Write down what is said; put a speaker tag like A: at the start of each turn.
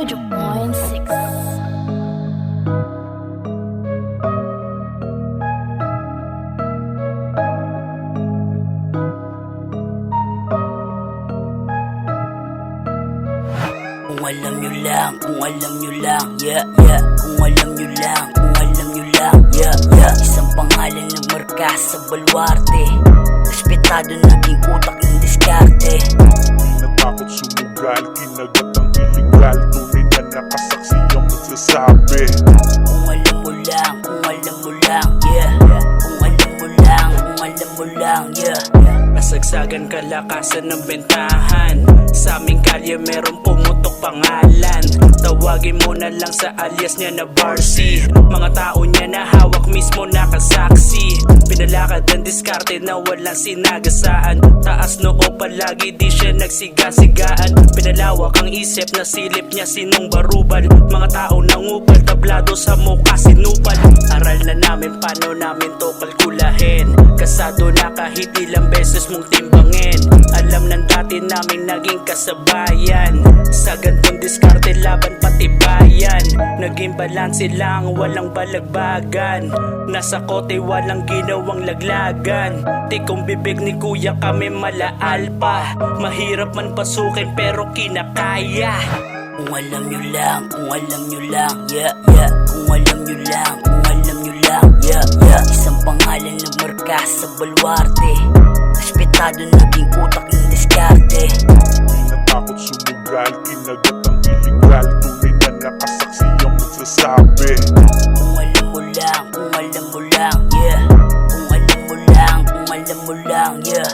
A: Mojo.6.
B: Kung alam nyo lang, kung alam nyo lang, yeah, yeah. Kung alam nyo lang, kung alam nyo lang, yeah, yeah. Isang pangalan ng marka sa baluarte, respetado naging utak ng diskarte.
C: Di natakot sumugal, kinagat ang iligal, tunay na nakasaksi ang magsasabi.
B: Kung alam mo lang, kung alam mo lang, yeah. Kung alam mo lang, kung alam mo lang, yeah.
D: Kasagsagan kalakasan ng bentahan, sa aming kalye meron pumutok pangalan. Tawagin mo na lang sa alias niya na Barcy. Mga tao niya na hawak mismo nakasaksi. Pinalakad ang diskarte na walang sinagasaan. Taas noo palagi di siya nagsigasigaan. Pinalawak ang isip na silip niya sinong barubal. Mga tao nangupal, tablado sa mukha sinupal. Aral na namin paano namin to kalkulahin. Kasado na kahit ilang beses mong timbangin. Alam ng dati namin naging kasabayan. Sa gantong diskarte laban pati bayan. Naging balanse lang walang balagbagan. Nasa kote walang ginawang laglagan. Tikong bibig ni kuya kami malaal pa. Mahirap man pasukin pero kinakaya.
B: Kung alam nyo lang, kung alam nyo lang, yeah, yeah. Kung alam nyo lang, kung alam nyo lang, yeah, yeah. Isang pangalan ng marka sa baluarte, respetado naging utak ng diskarte.
C: Di natakot sumugal, kinagat ang iligal, tunay na nakasaksi ang magsasabi.
B: Kung alam mo lang, kung alam mo lang, yeah. Kung alam mo lang, kung alam mo lang, yeah.